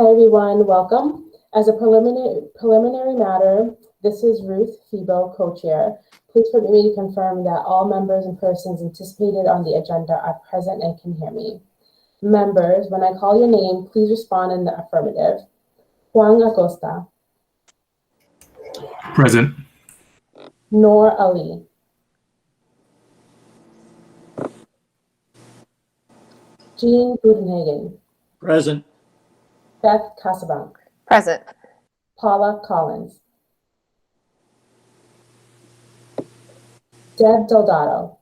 Hi everyone, welcome. As a preliminary matter, this is Ruth Febo, co-chair. Please permit me to confirm that all members and persons anticipated on the agenda are present and can hear me. Members, when I call your name, please respond in the affirmative. Juan Acosta. Present. Noor Ali. Jean Budenhagen. Present. Beth Casabank. Present. Paula Collins. Deb Delgado.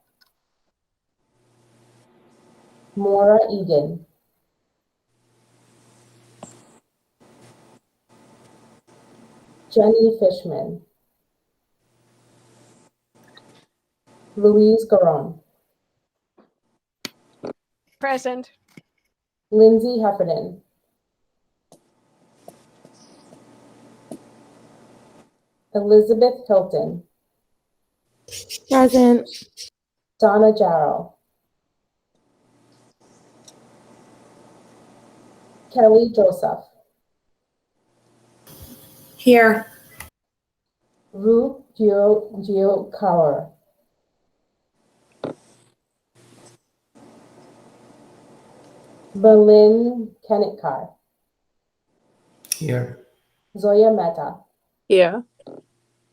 Maura Egan. Jenny Fishman. Louise Garon. Present. Lindsay Heffernan. Elizabeth Hilton. Present. Donna Jarrow. Kelly Joseph. Here. Ruth Gio Kaur. Berlin Kenitkar. Here. Zoya Mehta. Here.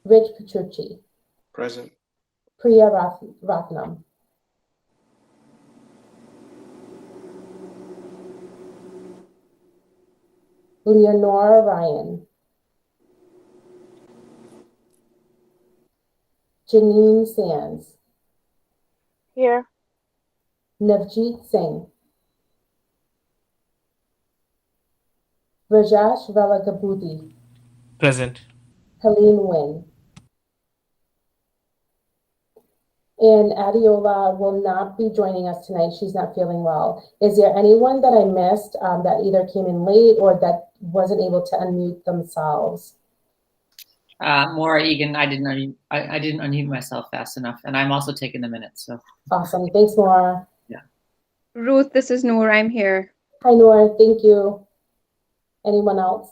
Rich Petrucci. Present. Priya Ratnam. Leonora Ryan. Janine Sands. Here. Navjeet Singh. Rajesh Velagabudi. Present. Helene Nguyen. And Adiola will not be joining us tonight. She's not feeling well. Is there anyone that I missed that either came in late or that wasn't able to unmute themselves? Maura Egan, I didn't unmute myself fast enough, and I'm also taking the minutes. So Awesome. Thanks, Maura. Yeah. Ruth, this is Noor. I'm here. Hi, Nora. Thank you. Anyone else?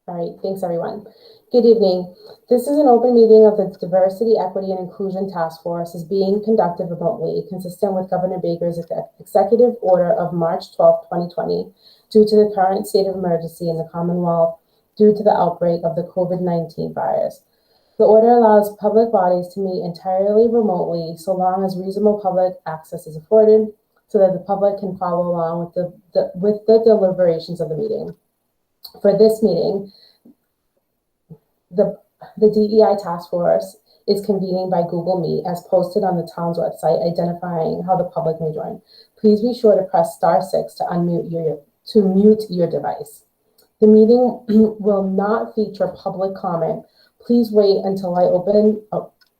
All right. Thanks, everyone. Good evening. This is an open meeting of the Diversity, Equity, and Inclusion Task Force is being conducted remotely, consistent with Governor Baker's executive order of March 12, 2020, due to the current state of emergency in the Commonwealth due to the outbreak of the COVID-19 virus. The order allows public bodies to meet entirely remotely so long as reasonable public access is afforded so that the public can follow along with the deliberations of the meeting. For this meeting, the DEI task force is convening by Google Meet as posted on the town's website, identifying how the public may join. Please be sure to press *6 to mute your device. The meeting will not feature public comment. Please wait until I open.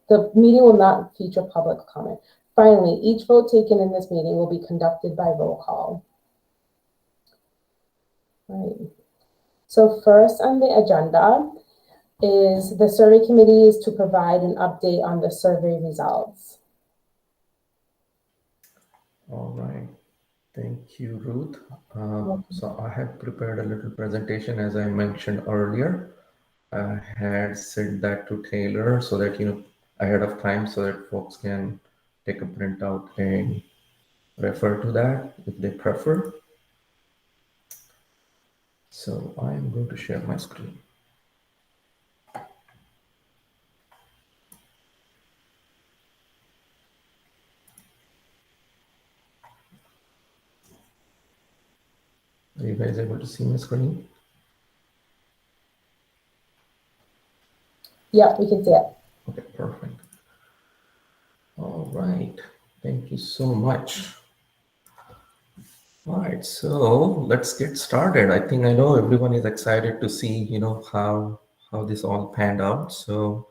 The meeting will not feature public comment. Finally, each vote taken in this meeting will be conducted by roll call. All right. So first on the agenda is the survey committee is to provide an update on the survey results. All right. Thank you, Ruth. So I have prepared a little presentation, as I mentioned earlier. I had sent that to Taylor so that, ahead of time so that folks can take a printout and refer to that if they prefer. So I'm going to share my screen. Are you guys able to see my screen? Yeah, we can see it. Okay, perfect. All right. Thank you so much. All right, so let's get started. I know everyone is excited to see, how this all panned out. So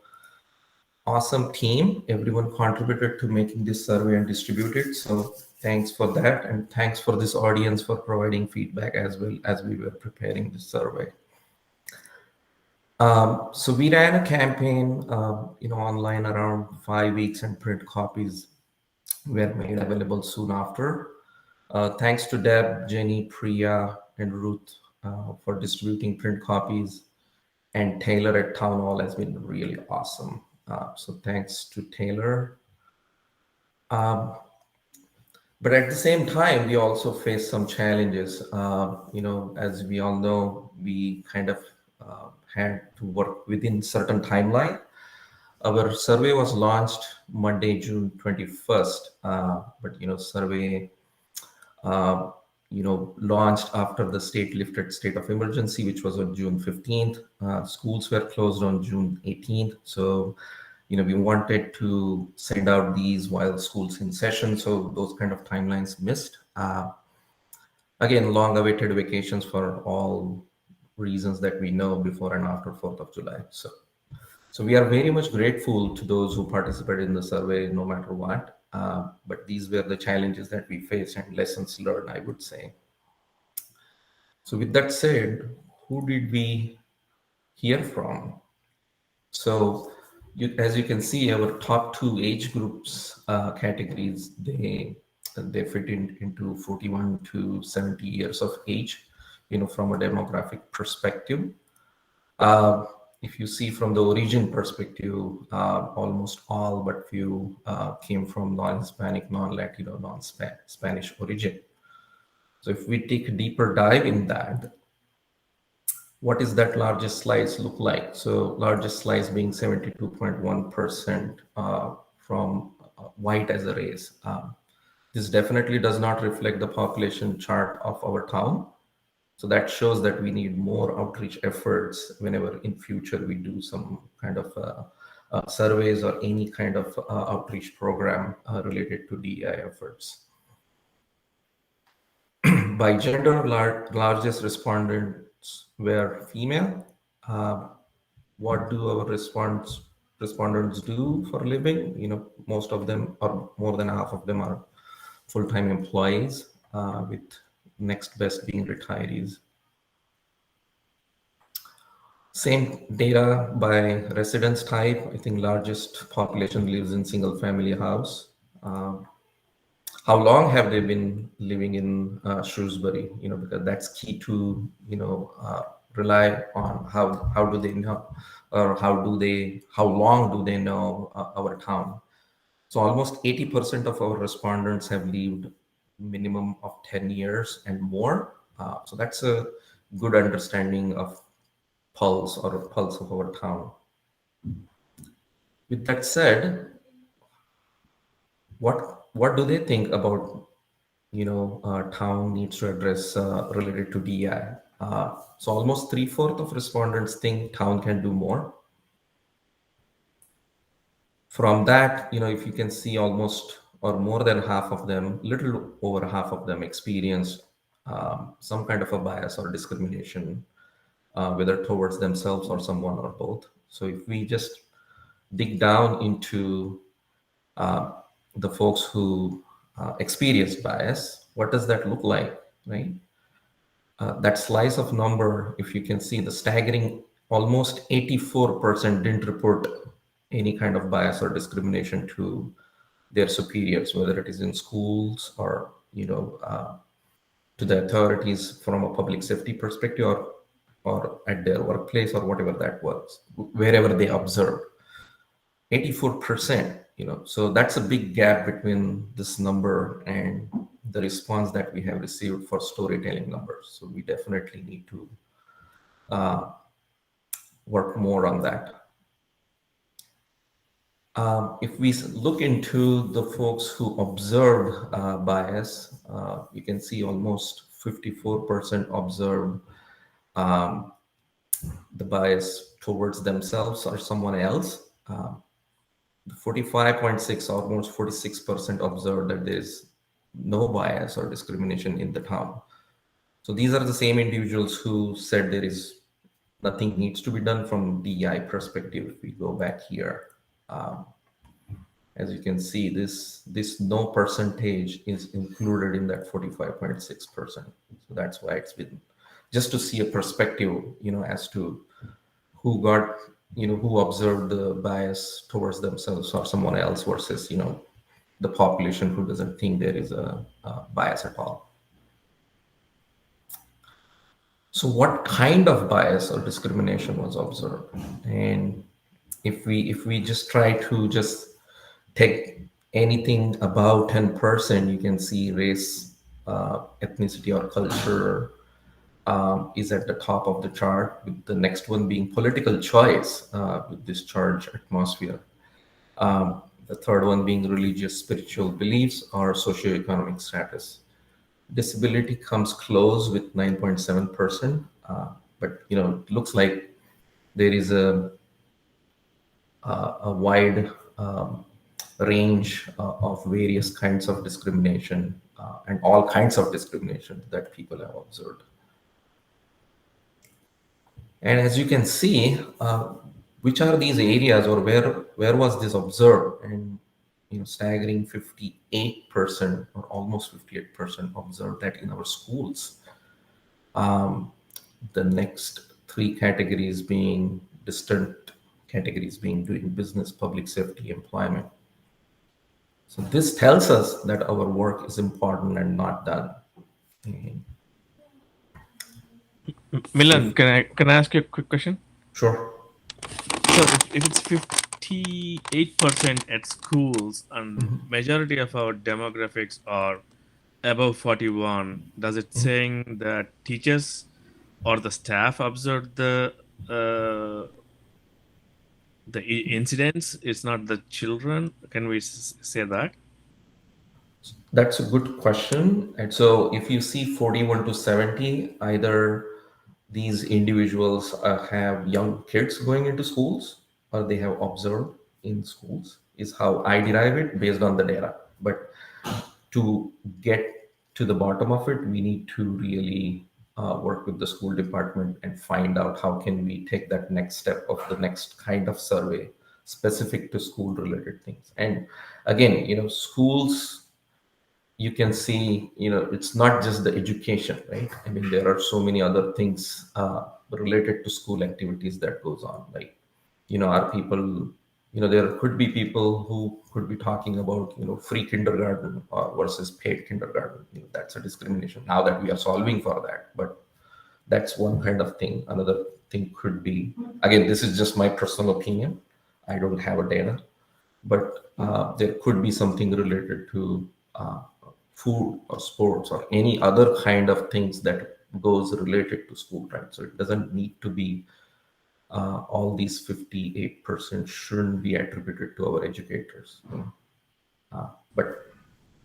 awesome team. Everyone contributed to making this survey and distribute it. So thanks for that. And thanks for this audience for providing feedback as well as we were preparing the survey. So we ran a campaign, online around 5 weeks, and print copies were made available soon after. Thanks to Deb, Jenny, Priya, and Ruth for distributing print copies. And Taylor at Town Hall has been really awesome. So thanks to Taylor. But at the same time, we also face some challenges. As we all know, we kind of had to work within certain timeline. Our survey was launched Monday, June 21st, but survey launched after the state lifted state of emergency, which was on June 15th. Schools were closed on June 18th. So, we wanted to send out these while schools in session. So those kind of timelines missed. Again, long awaited vacations for all reasons that we know before and after 4th of July. So we are very much grateful to those who participated in the survey, no matter what. But these were the challenges that we faced and lessons learned, I would say. So with that said, who did we hear from? So as you can see, our top two age groups categories, they fit into 41 to 70 years of age, from a demographic perspective. If you see from the origin perspective, almost all but few came from non-Hispanic, non-Latino, non-Spanish origin. So if we take a deeper dive in that, what is that largest slice look like? So largest slice being 72.1% from white as a race. This definitely does not reflect the population chart of our town. So that shows that we need more outreach efforts whenever in future we do some kind of surveys or any kind of outreach program related to DEI efforts. By gender, largest respondents were female. What do our respondents do for a living? Most of them, or more than half of them, are full-time employees, with next best being retirees. Same data by residence type. I think largest population lives in single family house. How long have they been living in Shrewsbury? Because that's key to rely on how do they know, or how long do they know our town? So almost 80% of our respondents have lived minimum of 10 years and more. So that's a good understanding of pulse of our town. With that said, what do they think about town needs to address related to DEI? So almost 3/4 of respondents think town can do more. From that, if you can see, almost or more than half of them, little over half of them experienced some kind of a bias or discrimination, whether towards themselves or someone or both. So if we just dig down into the folks who experience bias, what does that look like, right? That slice of number, if you can see, the staggering almost 84% didn't report any kind of bias or discrimination to their superiors, whether it is in schools or to the authorities from a public safety perspective, or at their workplace, or whatever that was, wherever they observe. 84%, so that's a big gap between this number and the response that we have received for storytelling numbers. So we definitely need to work more on that. If we look into the folks who observed bias, you can see almost 54% observed the bias towards themselves or someone else. 45.6, almost 46% observed that there's no bias or discrimination in the town. So these are the same individuals who said there is nothing needs to be done from DEI perspective. If we go back here, as you can see, this no percentage is included in that 45.6%. So that's why it's been just to see a perspective, as to who got, who observed the bias towards themselves or someone else versus, the population who doesn't think there is a bias at all. So what kind of bias or discrimination was observed? And if we just try to just take anything above 10%, you can see race, ethnicity, or culture is at the top of the chart, with the next one being political choice with this charge atmosphere. The third one being religious, spiritual beliefs, or socioeconomic status. Disability comes close with 9.7%, but it looks like there is a wide range of various kinds of discrimination and all kinds of discrimination that people have observed. And as you can see, which are these areas, or where was this observed? And staggering 58% or almost 58% observed that in our schools. The next three categories being distant categories being doing business, public safety, employment. So this tells us that our work is important and not done. Milan, can I ask you a quick question? Sure. So if it's 58% at schools and majority of our demographics are above 41, does it saying that teachers or the staff observed the incidents? It's not the children. Can we say that? That's a good question. And so if you see 41 to 70, either these individuals have young kids going into schools, or they have observed in schools, is how I derive it based on the data. But to get to the bottom of it, we need to really work with the school department and find out how can we take that next step of the next kind of survey specific to school related things. And again, schools, you can see, it's not just the education, right? I mean, there are so many other things related to school activities that goes on. Like, are people, there could be people who could be talking about, free kindergarten versus paid kindergarten. That's a discrimination now that we are solving for that. But that's one kind of thing. Another thing could be, again, this is just my personal opinion. I don't have a data, but there could be something related to food or sports or any other kind of things that goes related to school, right? So it doesn't need to be all these 58% shouldn't be attributed to our educators, but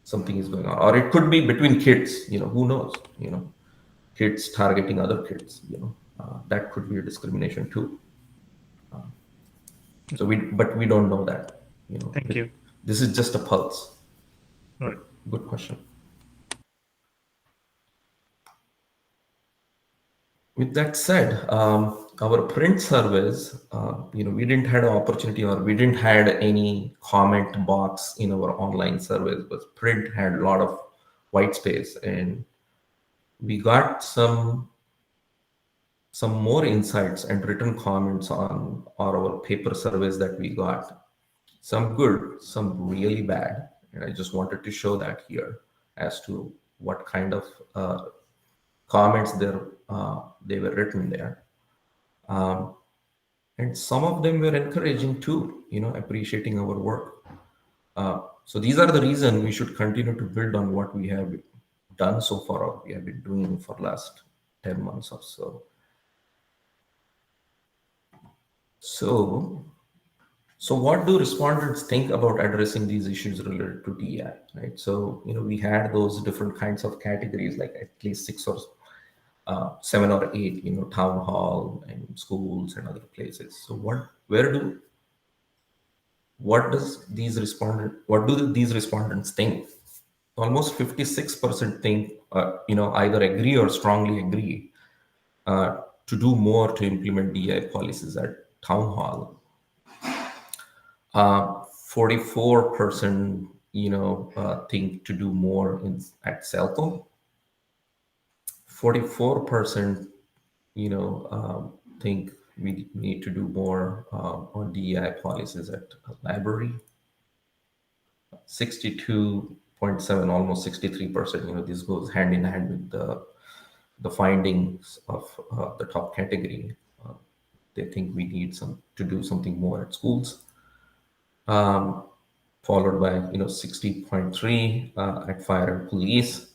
something is going on, or it could be between kids, who knows, kids targeting other kids, that could be a discrimination too. But we don't know that, Thank you. This is just a pulse. All right. Good question. With that said, our print surveys, we didn't had an opportunity, or we didn't had any comment box in our online surveys, but print had a lot of white space, and we got some more insights and written comments on our paper surveys that we got. Some good, some really bad, and I just wanted to show that here as to what kind of comments they were written there, and some of them were encouraging too, appreciating our work. So these are the reason we should continue to build on what we have done so far, or we have been doing for last 10 months or so. So what do respondents think about addressing these issues related to DEI, right? So, we had those different kinds of categories, like at least 6 or 7 or 8, town hall and schools and other places. So what do these respondents think? Almost 56% think, either agree or strongly agree to do more to implement DEI policies at town hall. 44%, think to do more at Celco. 44%, think we need to do more on DEI policies at a library. 62.7, almost 63%. This goes hand in hand with the findings of the top category. They think we need to do something more at schools. Followed by 60.3 at fire and police,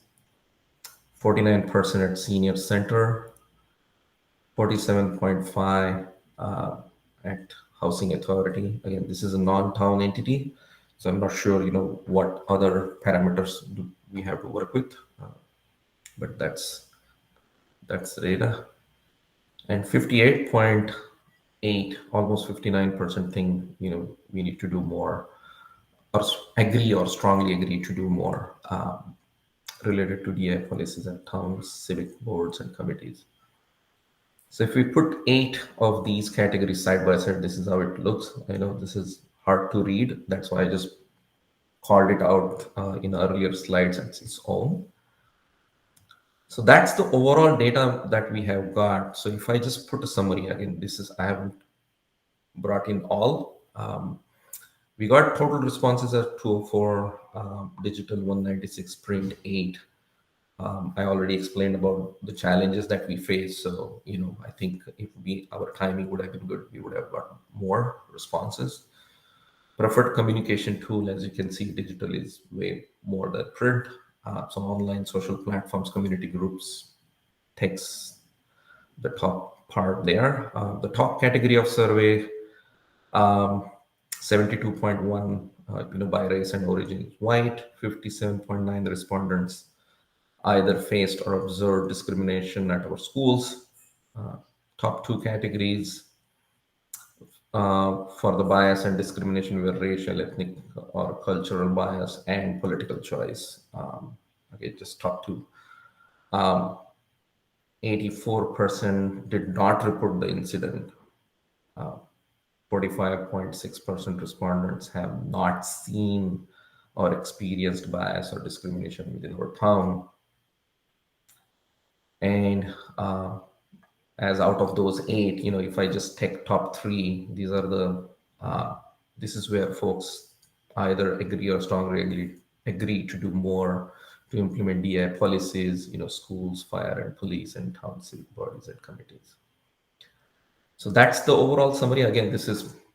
49% at senior center, 47.5 at housing authority. Again, this is a non-town entity, so I'm not sure what other parameters do we have to work with, but that's the data. And 58.8, almost 59% think we need to do more, or agree or strongly agree to do more related to DEI policies at towns, civic boards, and committees. So if we put 8 of these categories side by side, this is how it looks. I know this is hard to read. That's why I just called it out in earlier slides as its own. So that's the overall data that we have got. So if I just put a summary, again, I haven't brought in all. We got total responses at 204, digital 196, print 8. I already explained about the challenges that we face. So, I think if our timing would have been good, we would have got more responses. Preferred communication tool, as you can see, digital is way more than print. So online social platforms, community groups takes the top part there. The top category of survey, 72.1, by race and origin is white. 57.9 respondents either faced or observed discrimination at our schools. Top 2 categories for the bias and discrimination were racial, ethnic, or cultural bias and political choice. Okay, just top 2. 84% did not report the incident. 45.6% respondents have not seen or experienced bias or discrimination within our town. And as out of those 8, if I just take top 3, these are this is where folks either agree or strongly agree to do more to implement DEI policies, schools, fire and police, and town civic bodies and committees. So that's the overall summary. Again,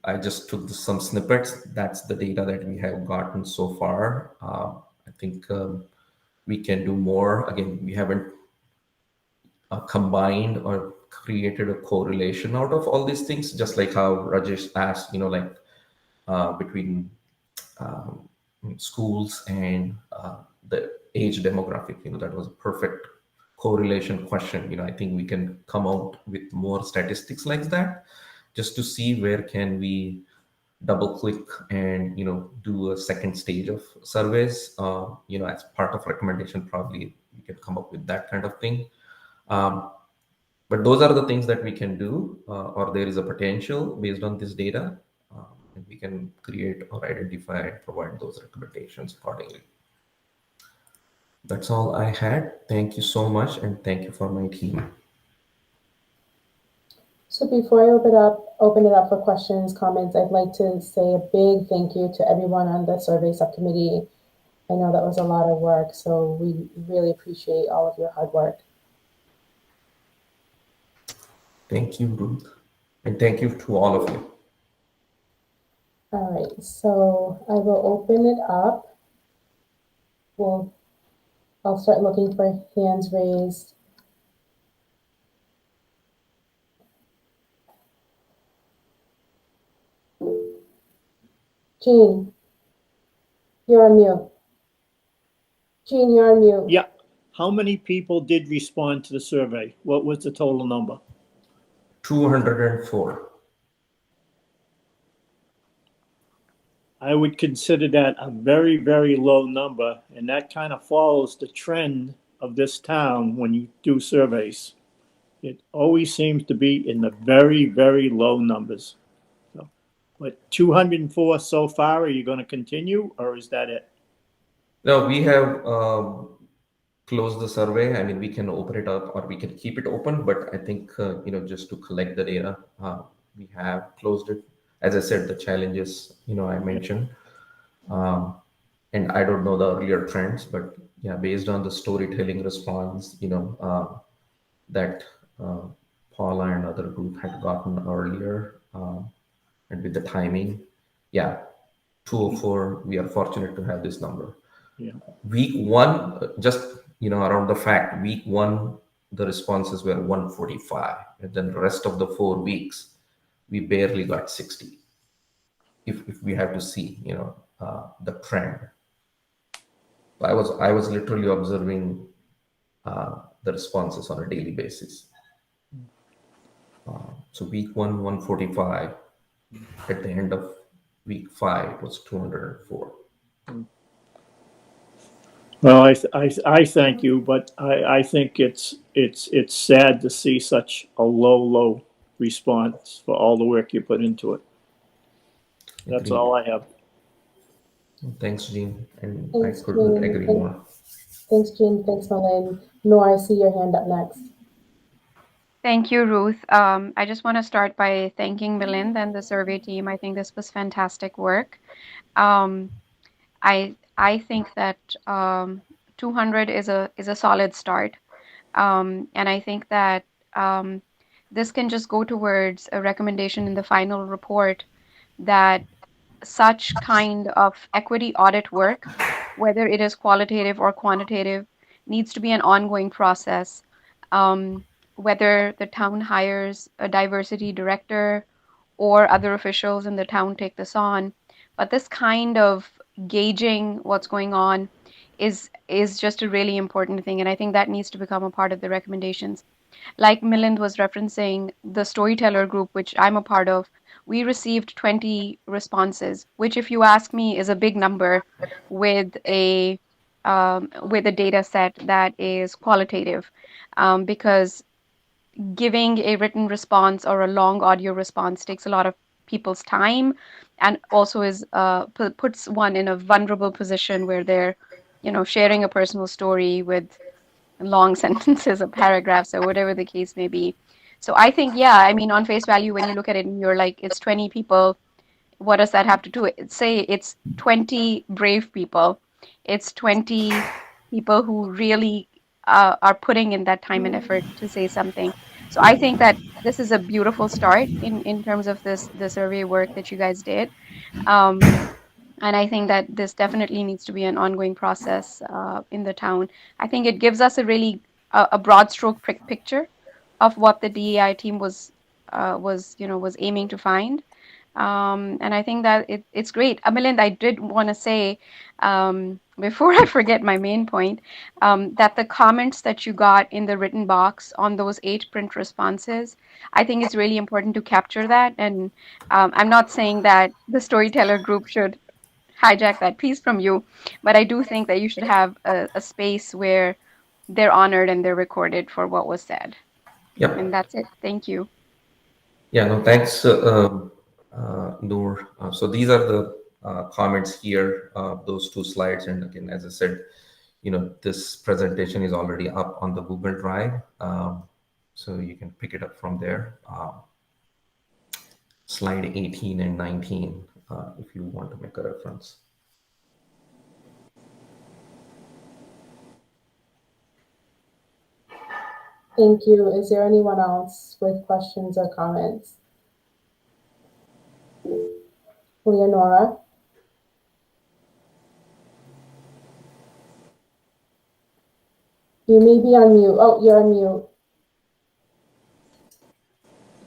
I just took some snippets. That's the data that we have gotten so far. I think we can do more. Again, we haven't combined or created a correlation out of all these things, just like how Rajesh asked, between schools and the age demographic. That was a perfect correlation question. I think we can come out with more statistics like that, just to see where can we double click and do a second stage of surveys. As part of recommendation, probably we can come up with that kind of thing. But those are the things that we can do, or there is a potential based on this data, and we can create or identify and provide those recommendations accordingly. That's all I had. Thank you so much, and thank you for my team. So before I open it up for questions, comments, I'd like to say a big thank you to everyone on the survey subcommittee. I know that was a lot of work, so we really appreciate all of your hard work. Thank you, Ruth. And thank you to all of you. All right, so I will open it up. I'll start looking for hands raised. Jean, you're on mute. Jean, you're on mute. Yeah. How many people did respond to the survey? What was the total number? 204. I would consider that a very, very low number, and that kind of follows the trend of this town when you do surveys. It always seems to be in the very, very low numbers. So, but 204 so far, are you going to continue, or is that it? No, we have closed the survey. I mean, we can open it up or we can keep it open, but I think, just to collect the data, we have closed it. As I said, the challenges, I mentioned. and I don't know the earlier trends, but yeah, based on the storytelling response, that Paula and other group had gotten earlier, and with the timing, yeah, 204. We are fortunate to have this number. Yeah. Week one, just around the fact, week one, the responses were 145, and then the rest of the 4 weeks, we barely got 60. If we have to see, the trend. I was literally observing the responses on a daily basis. So week one, 145. At the end of week 5, it was 204. Well, I thank you, but I think it's sad to see such a low response for all the work you put into it. That's Agreed. all I have. Thanks, Gene. And Thanks, I couldn't Gene. agree more. Thanks, Jean. Thanks, Malin. Nora, I see your hand up next. Thank you, Ruth. I just want to start by thanking Melinda and the survey team. I think this was fantastic work. Um, I think that 200 is a solid start, and I think that this can just go towards a recommendation in the final report that such kind of equity audit work, whether it is qualitative or quantitative, needs to be an ongoing process. Whether the town hires a diversity director or other officials in the town take this on, but this kind of gauging what's going on is just a really important thing, and I think that needs to become a part of the recommendations. Like Milind was referencing, the storyteller group, which I'm a part of, we received 20 responses, which, if you ask me, is a big number with a data set that is qualitative, because giving a written response or a long audio response takes a lot of people's time, and also is puts one in a vulnerable position where they're, sharing a personal story with long sentences or paragraphs or whatever the case may be. So I think, yeah, I mean, on face value, when you look at it and you're like, it's 20 people, what does that have to do? Say it's 20 brave people. It's 20 people who really are putting in that time and effort to say something. So I think that this is a beautiful start in terms of the survey work that you guys did. Um, and I think that this definitely needs to be an ongoing process in the town. I think it gives us a really a broad stroke picture of what the DEI team was aiming to find. And I think that it's great. Milind, I did want to say, before I forget my main point, that the comments that you got in the written box on those 8 print responses, I think it's really important to capture that. And I'm not saying that the storyteller group should hijack that piece from you, but I do think that you should have a space where they're honored and they're recorded for what was said. Yep. And that's it. Thank you. Yeah, no, thanks, Noor. So these are the comments here, those 2 slides. And again, as I said, this presentation is already up on the Google Drive. So you can pick it up from there. Slide 18 and 19, if you want to make a reference. Thank you. Is there anyone else with questions or comments? Leonora? You may be on mute. Oh, you're on mute.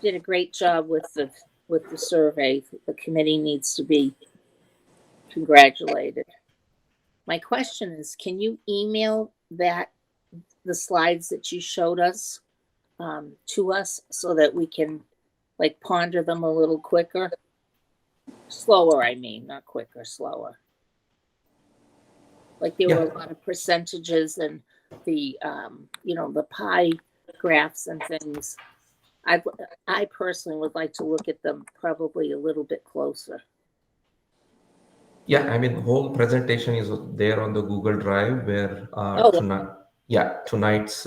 Did a great job with the survey. The committee needs to be congratulated. My question is, can you email the slides that you showed us to us so that we can ponder them a little quicker? Slower, I mean, not quicker, slower. There were a lot of percentages and the the pie graphs and things. I personally would like to look at them probably a little bit closer. Yeah, I mean, the whole presentation is there on the Google Drive where tonight's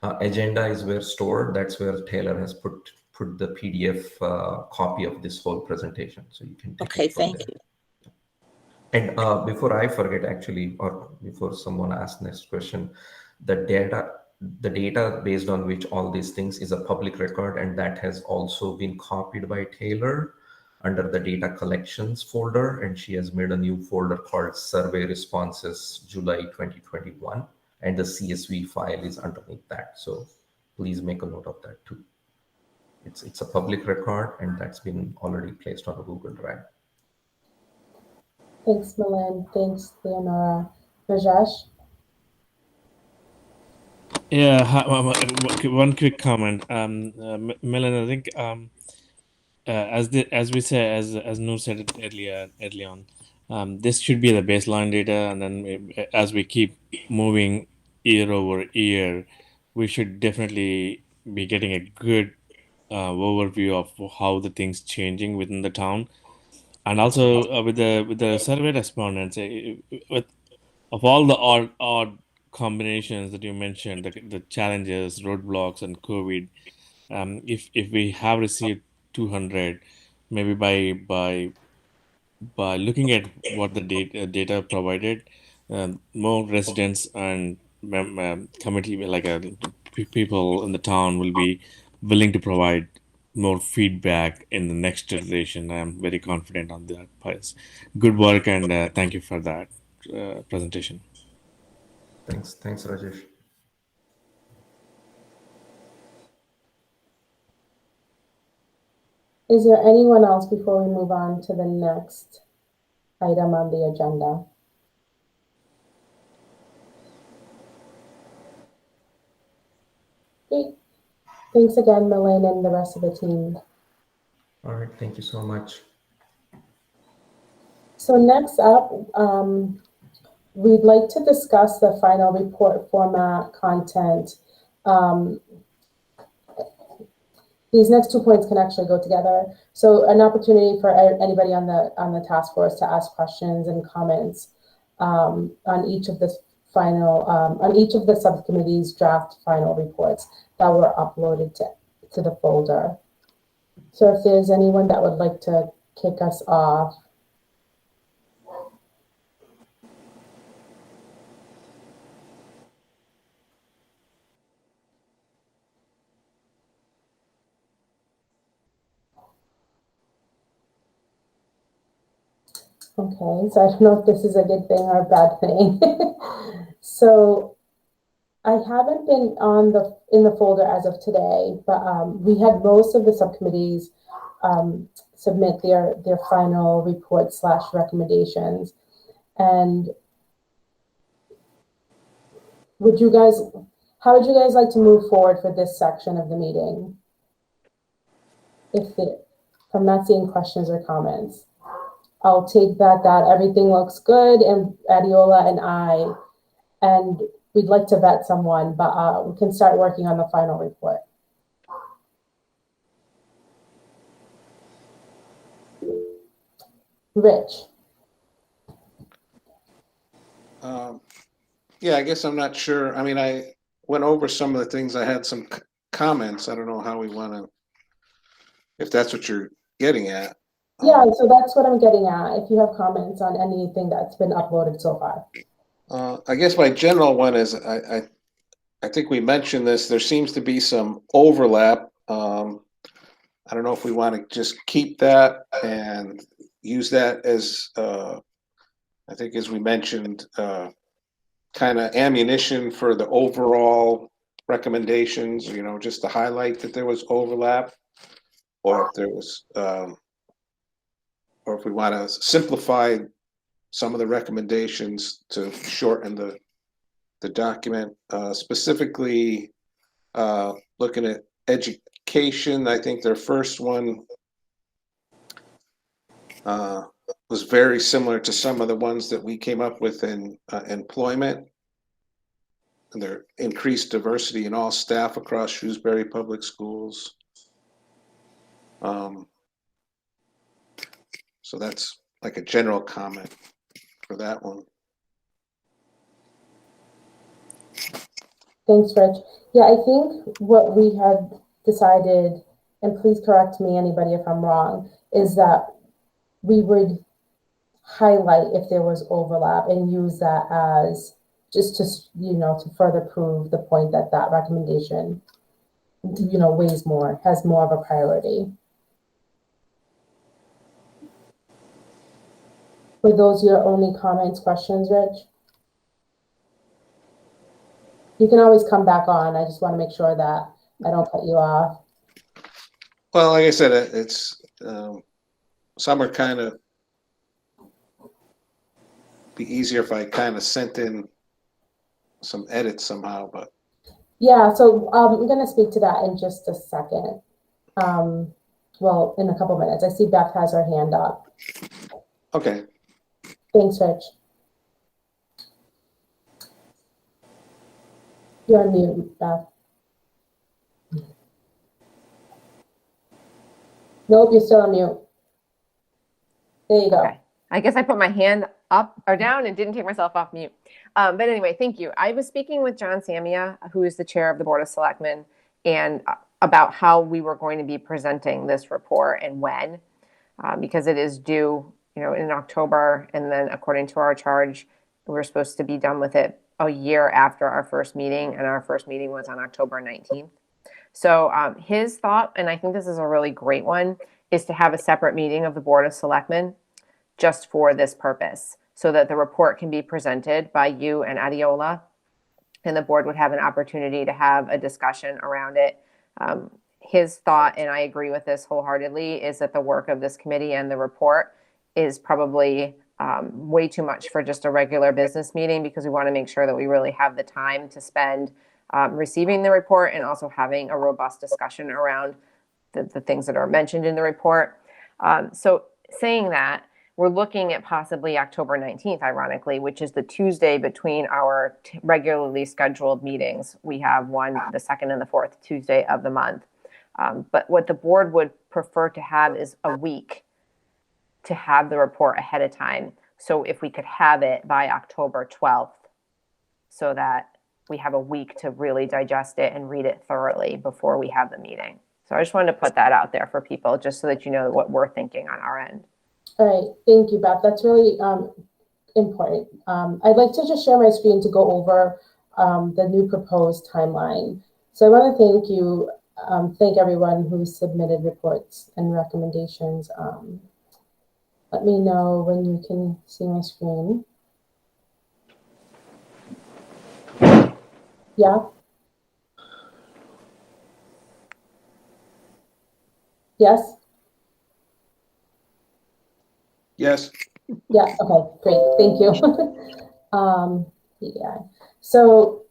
agenda is where stored. That's where Taylor has put the PDF copy of this whole presentation. So you can take it from thank there. you. And before I forget, actually, or before someone asks next question, the data based on which all these things is a public record, and that has also been copied by Taylor under the data collections folder, and she has made a new folder called Survey Responses July 2021, and the CSV file is underneath that. So please make a note of that too. It's a public record, and that's been already placed on a Google Drive. Thanks, Milind. Thanks, Leonora. Rajesh? Yeah, one quick comment. Milan, I think as we say, as Noor said it early on, this should be the baseline data, and then as we keep moving year over year, we should definitely be getting a good overview of how the things changing within the town, and also with the survey respondents, with of all the odd combinations that you mentioned, the challenges, roadblocks, and COVID. If we have received 200, maybe by looking at what the data provided, more residents and committee like people in the town will be willing to provide more feedback in the next iteration. I'm very confident on that. Good work, and thank you for that presentation. Thanks, Rajesh. Is there anyone else before we move on to the next item on the agenda? Great. Thanks again, Milind, and the rest of the team. All right, thank you so much. So next up, we'd like to discuss the final report format, content. These next 2 points can actually go together. So an opportunity for anybody on the task force to ask questions and comments on each of the subcommittee's draft final reports that were uploaded to the folder. So if there's anyone that would like to kick us off. Okay, so I don't know if this is a good thing or a bad thing. So I haven't been in the folder as of today, but we had most of the subcommittees submit their final report / recommendations. And how would you guys like to move forward for this section of the meeting? If I'm not seeing questions or comments. I'll take that everything looks good, and Adiola and we'd like to vet someone, but we can start working on the final report. Rich. Yeah, I guess I'm not sure. I mean, I went over some of the things. I had some comments. I don't know how we want to, if that's what you're getting at. Yeah, so that's what I'm getting at. If you have comments on anything that's been uploaded so far. I guess my general one is I think we mentioned this. There seems to be some overlap. I don't know if we want to just keep that and use that as, I think as we mentioned, kind of ammunition for the overall recommendations, just to highlight that there was overlap, or if there was, or if we want to simplify some of the recommendations to shorten the document, specifically looking at education. I think their first one was very similar to some of the ones that we came up with in employment. And their increased diversity in all staff across Shrewsbury Public Schools. So that's like a general comment for that one. Thanks, Rich. Yeah, I think what we had decided, and please correct me, anybody, if I'm wrong, is that we would highlight if there was overlap and use that as just to, to further prove the point that that recommendation, weighs more, has more of a priority. Were those your only comments, questions, Rich? You can always come back on. I just want to make sure that I don't cut you off. Well, like I said, it's some are kind of be easier if I kind of sent in some edits somehow, but Yeah, so I'm going to speak to that in just a second. Well, in a couple minutes. I see Beth has her hand up. okay. Thanks, Rich. You're on mute, Beth. Nope, you're still on mute. There you go. Okay. I guess I put my hand up or down and didn't take myself off mute. But anyway, thank you. I was speaking with John Samia, who is the chair of the Board of Selectmen, and about how we were going to be presenting this report and when, because it is due, in October. And then according to our charge, we're supposed to be done with it a year after our first meeting. And our first meeting was on October 19th. So his thought, and I think this is a really great one, is to have a separate meeting of the Board of Selectmen just for this purpose, so that the report can be presented by you and Adiola, and the board would have an opportunity to have a discussion around it. His thought, and I agree with this wholeheartedly, is that the work of this committee and the report is probably way too much for just a regular business meeting, because we want to make sure that we really have the time to spend receiving the report and also having a robust discussion around the things that are mentioned in the report. So saying that, we're looking at possibly October 19th, ironically, which is the Tuesday between our regularly scheduled meetings. We have one, the second and the fourth Tuesday of the month. But what the board would prefer to have is a week to have the report ahead of time. So if we could have it by October 12th, so that we have a week to really digest it and read it thoroughly before we have the meeting. So I just wanted to put that out there for people, just so that you know what we're thinking on our end. All right, thank you, Beth. That's really important. I'd like to just share my screen to go over the new proposed timeline. So I want to thank you, thank everyone who submitted reports and recommendations. Let me know when you can see my screen. Yeah? Yes? Yes. Yeah, okay, great, thank you. Yeah. So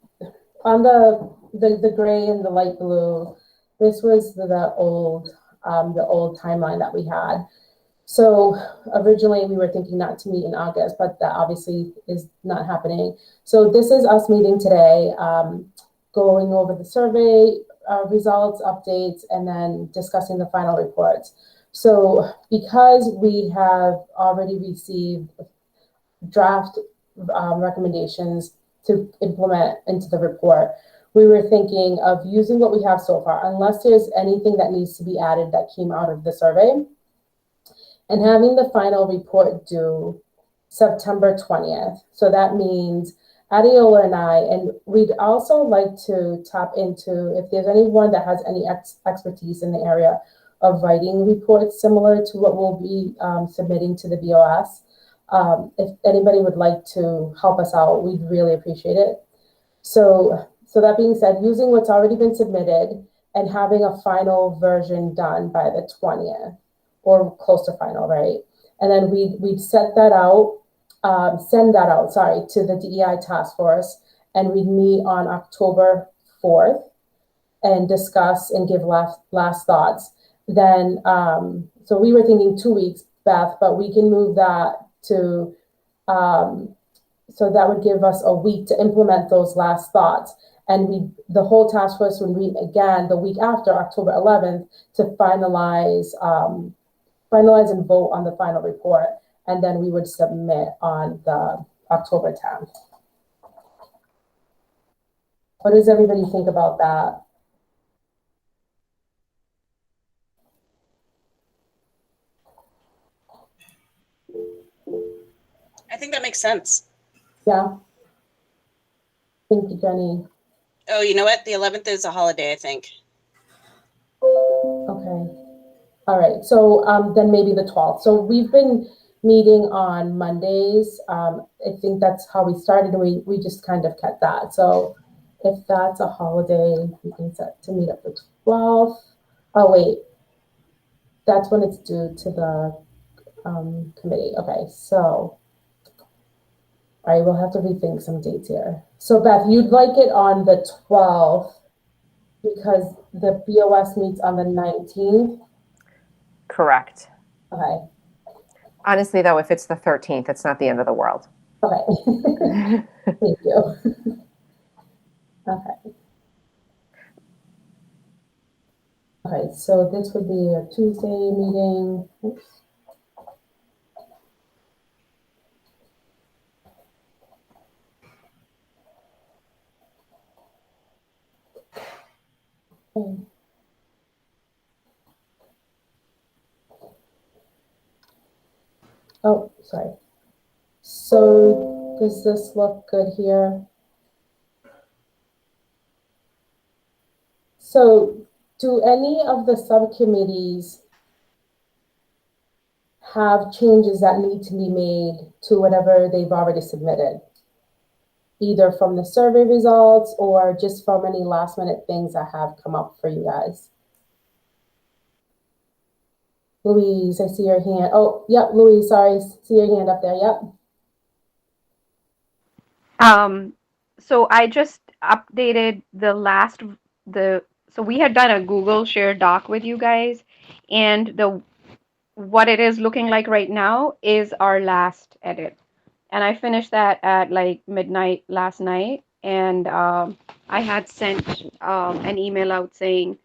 on the gray and the light blue, this was the old timeline that we had. So originally we were thinking not to meet in August, but that obviously is not happening. So this is us meeting today, going over the survey results, updates, and then discussing the final reports. So because we have already received draft recommendations to implement into the report, we were thinking of using what we have so far, unless there's anything that needs to be added that came out of the survey, and having the final report due September 20th. So that means Adiola and I, and we'd also like to tap into if there's anyone that has any expertise in the area of writing reports similar to what we'll be submitting to the BOS. If anybody would like to help us out, we'd really appreciate it. So that being said, using what's already been submitted and having a final version done by the 20th, or close to final, right? And then we'd set that out, send that out, to the DEI task force, and we'd meet on October 4th and discuss and give last thoughts. Then, so we were thinking 2 weeks, Beth, but we can move that to, so that would give us a week to implement those last thoughts. And the whole task force would meet again the week after, October 11th, to finalize and vote on the final report. And then we would submit on the October 10th. What does everybody think about that? I think that makes sense. Yeah. Thank you, Jenny. Oh, you know what? The 11th is a holiday, I think. Okay. All right. So then maybe the 12th. So we've been meeting on Mondays. I think that's how we started. We just kind of kept that. So if that's a holiday, we can set to meet up the 12th. Oh, wait. That's when it's due to the committee. Okay. So, all right, we'll have to rethink some dates here. So Beth, you'd like it on the 12th because the BOS meets on the 19th. Correct. Okay. Honestly, though, if it's the 13th, it's not the end of the world. Okay. Thank you. Okay. Okay, so this would be a Tuesday meeting. Oops. Okay. Oh, sorry. So does this look good here? So do any of the subcommittees have changes that need to be made to whatever they've already submitted? Either from the survey results or just from any last minute things that have come up for you guys? Louise, I see your hand. Oh, yep, Louise, sorry, see your hand up there, yep. So I just updated so we had done a Google Share Doc with you guys, and what it is looking like right now is our last edit. And I finished that at like midnight last night, and I had sent an email out saying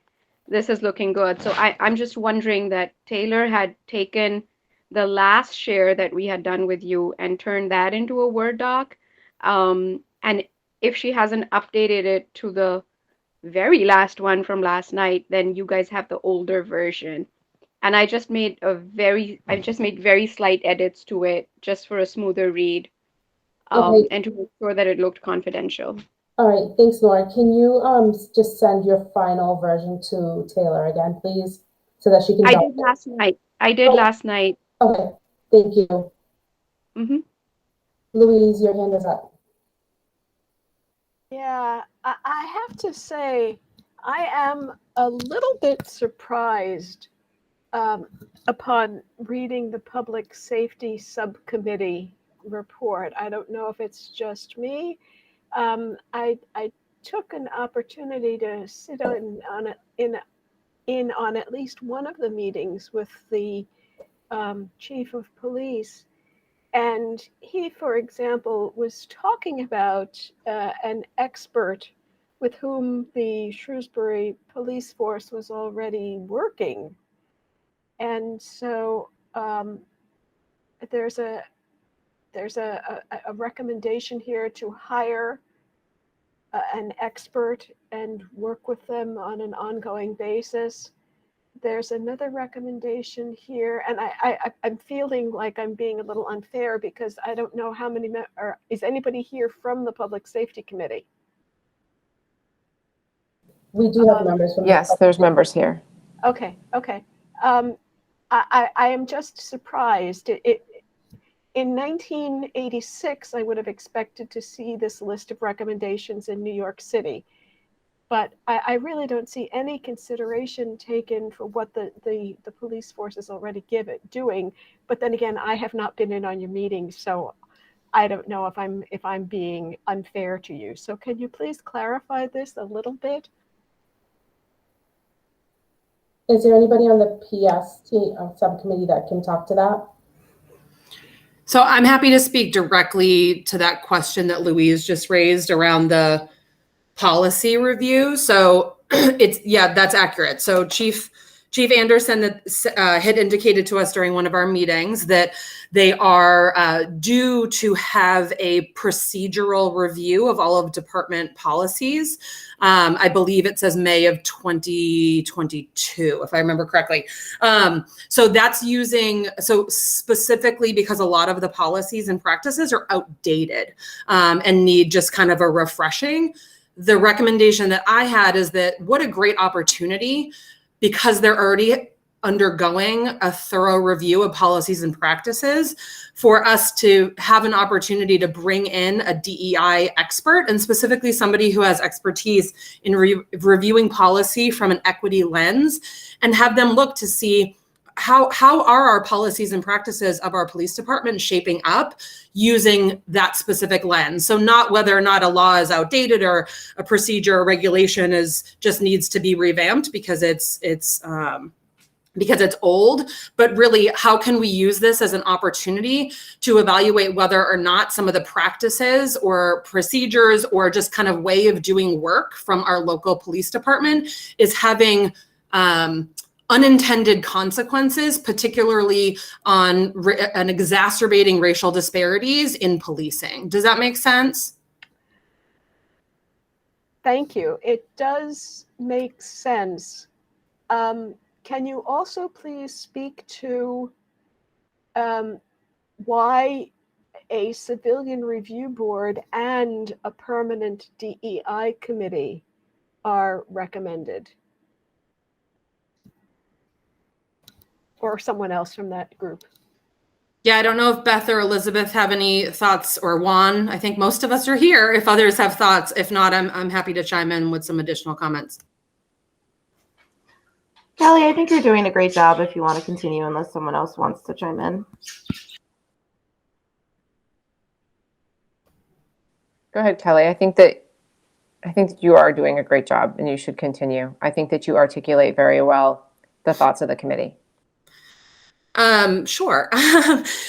this is looking good. So I'm just wondering that Taylor had taken the last share that we had done with you and turned that into a Word doc. And if she hasn't updated it to the very last one from last night, then you guys have the older version. And I just made very slight edits to it just for a smoother read, Okay. and to make sure that it looked confidential. All right, thanks, Nora. Can you just send your final version to Taylor again, please, so that she can. I did last night. Okay, thank you. Mm-hmm. Louise, your hand is up. Yeah, I have to say, I am a little bit surprised upon reading the Public Safety Subcommittee report. I don't know if it's just me. I took an opportunity to sit in on at least one of the meetings with the chief of police. And he, for example, was talking about an expert with whom the Shrewsbury police force was already working. And so there's a recommendation here to hire an expert and work with them on an ongoing basis. There's another recommendation here, and I'm feeling like I'm being a little unfair because I don't know how many, is anybody here from the Public Safety Committee? We do have members from. Yes, there's members here. Okay. I am just surprised. In 1986, I would have expected to see this list of recommendations in New York City. But I really don't see any consideration taken for what the police force is already doing. But then again, I have not been in on your meetings, so I don't know if I'm being unfair to you. So can you please clarify this a little bit? Is there anybody on the PS subcommittee that can talk to that? So I'm happy to speak directly to that question that Louise just raised around the policy review. So that's accurate. So Chief Chief Anderson had indicated to us during one of our meetings that they are due to have a procedural review of all of department policies. I believe it says May of 2022, if I remember correctly. So that's so specifically because a lot of the policies and practices are outdated and need just kind of a refreshing. The recommendation that I had is that what a great opportunity, because they're already undergoing a thorough review of policies and practices, for us to have an opportunity to bring in a DEI expert, and specifically somebody who has expertise in reviewing policy from an equity lens, and have them look to see how are our policies and practices of our police department shaping up using that specific lens. So not whether or not a law is outdated or a procedure or regulation just needs to be revamped because it's old, but really how can we use this as an opportunity to evaluate whether or not some of the practices or procedures or just kind of way of doing work from our local police department is having unintended consequences, particularly on an exacerbating racial disparities in policing. Does that make sense? Thank you. It does make sense. Can you also please speak to why a civilian review board and a permanent DEI committee are recommended? Or someone else from that group. Yeah, I don't know if Beth or Elizabeth have any thoughts, or Juan. I think most of us are here. If others have thoughts, if not, I'm happy to chime in with some additional comments. Kelly, I think you're doing a great job if you want to continue, unless someone else wants to chime in. Go ahead, Kelly. I think that you are doing a great job and you should continue. I think that you articulate very well the thoughts of the committee. Sure.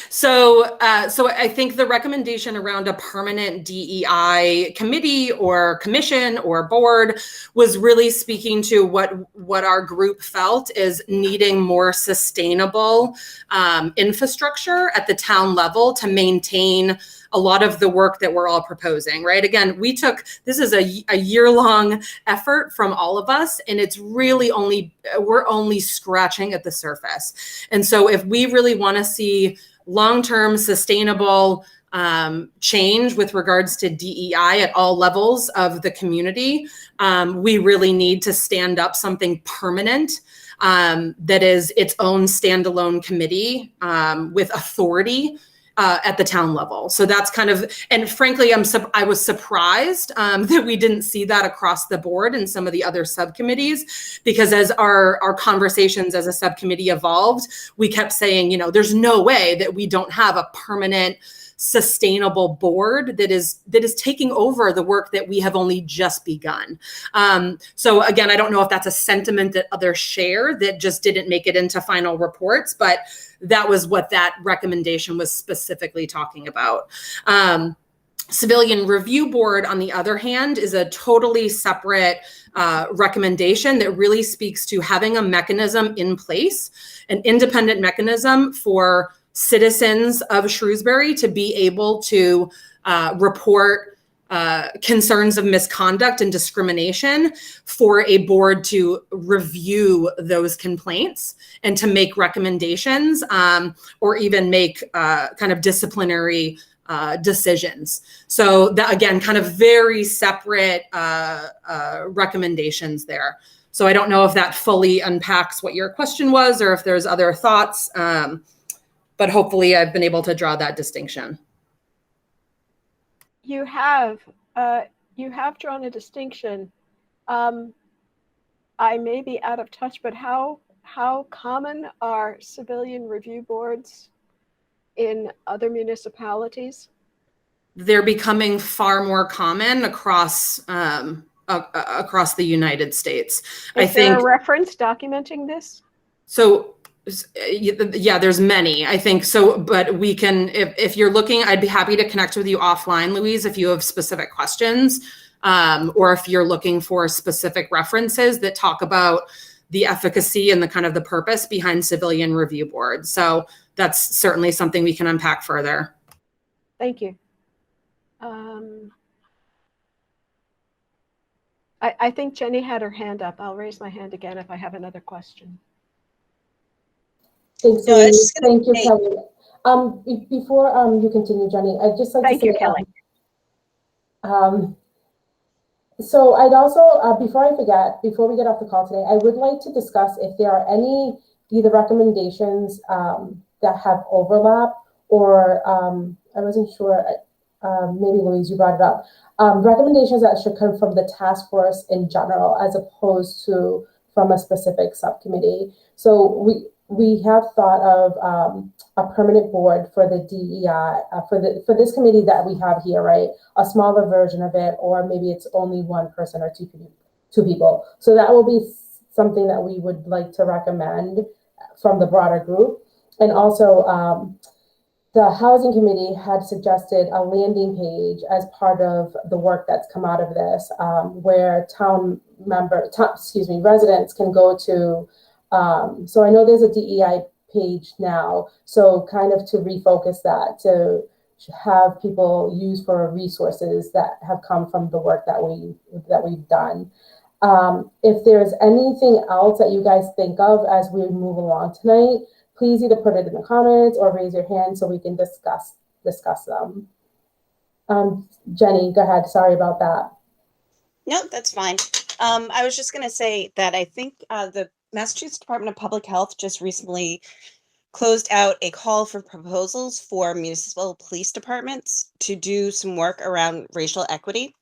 So I think the recommendation around a permanent DEI committee or commission or board was really speaking to what our group felt is needing more sustainable infrastructure at the town level to maintain a lot of the work that we're all proposing, right? Again, this is a year-long effort from all of us, and it's really we're only scratching at the surface. And so if we really want to see long-term sustainable change with regards to DEI at all levels of the community, we really need to stand up something permanent that is its own standalone committee with authority at the town level. So that's kind of, and frankly, I was surprised that we didn't see that across the board in some of the other subcommittees, because as our conversations as a subcommittee evolved, we kept saying, there's no way that we don't have a permanent, sustainable board that is taking over the work that we have only just begun. So again, I don't know if that's a sentiment that others share that just didn't make it into final reports, but that was what that recommendation was specifically talking about. Civilian Review Board, on the other hand, is a totally separate recommendation that really speaks to having a mechanism in place, an independent mechanism for citizens of Shrewsbury to be able to report concerns of misconduct and discrimination, for a board to review those complaints and to make recommendations or even make kind of disciplinary decisions. So that, again, kind of very separate recommendations there. So I don't know if that fully unpacks what your question was or if there's other thoughts, but hopefully I've been able to draw that distinction. You have drawn a distinction. I may be out of touch, but how common are civilian review boards in other municipalities? They're becoming far more common across the United States. Is there a reference documenting this? So yeah, there's many, I think so, but we can, if you're looking, I'd be happy to connect with you offline, Louise, if you have specific questions, or if you're looking for specific references that talk about the efficacy and the kind of the purpose behind civilian review boards. So that's certainly something we can unpack further. Thank you. I think Jenny had her hand up. I'll raise my hand again if I have another question. Thanks, No, I was Louise. just gonna Thank you, say- Kelly. Before you continue, Jenny, I'd just like Thank to say, you, Kelly. So I'd also, before I forget, before we get off the call today, I would like to discuss if there are any either recommendations that have overlap or I wasn't sure, maybe Louise, you brought it up, recommendations that should come from the task force in general as opposed to from a specific subcommittee. So we have thought of a permanent board for the DEI, for this committee that we have here, right? A smaller version of it, or maybe it's only one person or two people. So that will be something that we would like to recommend from the broader group. And also, the housing committee had suggested a landing page as part of the work that's come out of this, where residents can go to. So I know there's a DEI page now, so kind of to refocus that, to have people use for resources that have come from the work that we've done. If there's anything else that you guys think of as we move along tonight, please either put it in the comments or raise your hand so we can discuss them. Jenny, go ahead. Sorry about that. No, that's fine. I was just going to say that I think the Massachusetts Department of Public Health just recently closed out a call for proposals for municipal police departments to do some work around racial equity.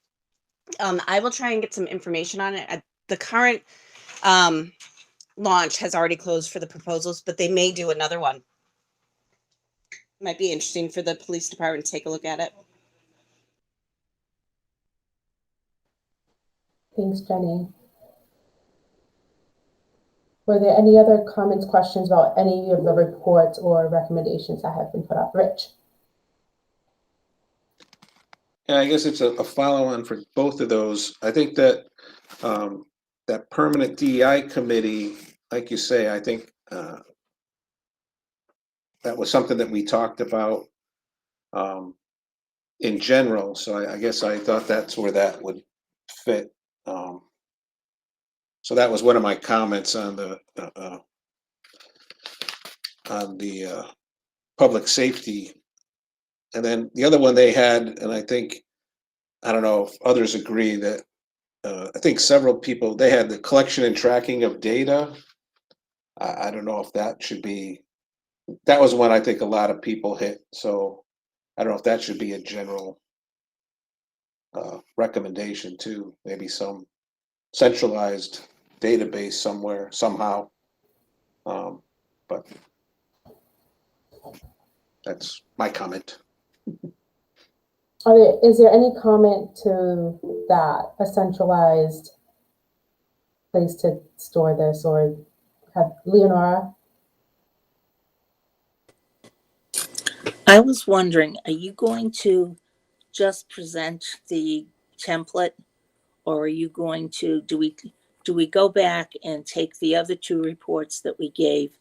I will try and get some information on it. The current launch has already closed for the proposals, but they may do another one. Might be interesting for the police department to take a look at it. Thanks, Jenny. Were there any other comments, questions about any of the reports or recommendations that have been put up? Rich? Yeah, I guess it's a follow-on for both of those. I think that that permanent DEI committee, like you say, I think that was something that we talked about in general. So I guess I thought that's where that would fit. So that was one of my comments on the public safety. And then the other one they had, and I think, I don't know if others agree that I think several people, they had the collection and tracking of data. I don't know if that should be, that was one I think a lot of people hit. So I don't know if that should be a general recommendation too, maybe some centralized database somewhere, somehow. But that's my comment. Is there any comment to that, a centralized place to store this, or have Leonora? I was wondering, are you going to just present the template, or are you going to, do we go back and take the other two reports that we gave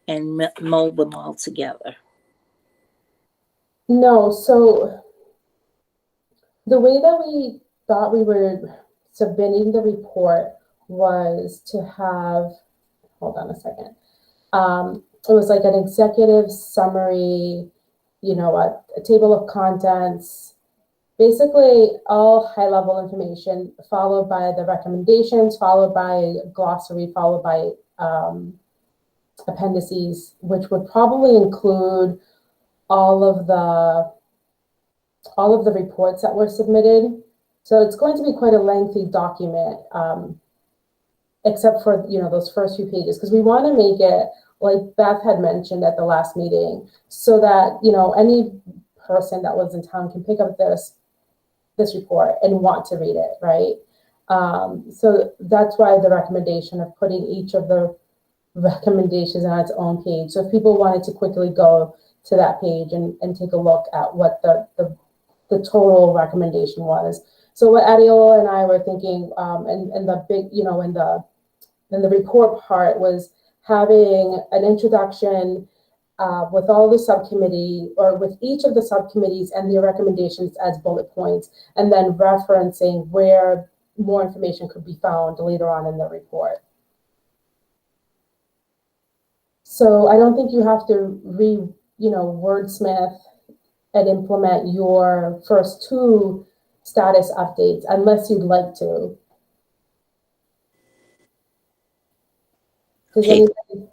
and mold them all together? No, so the way that we thought we were submitting the report was to have, hold on a second. It was like an executive summary, you know, a table of contents, basically all high level information, followed by the recommendations, followed by glossary, followed by appendices, which would probably include all of the reports that were submitted. So it's going to be quite a lengthy document, except for, you know, those first few pages, because we want to make it, like Beth had mentioned at the last meeting, so that, you know, any person that lives in town can pick up this report and want to read it, right? So that's why the recommendation of putting each of the recommendations on its own page. So if people wanted to quickly go to that page and take a look at what the total recommendation was. So what Adiola and I were thinking, and the big, you know, in the and the report part was having an introduction with all the subcommittee, or with each of the subcommittees and their recommendations as bullet points, and then referencing where more information could be found later on in the report. So I don't think you have to wordsmith and implement your first two status updates unless you'd like to. Does Okay. anybody?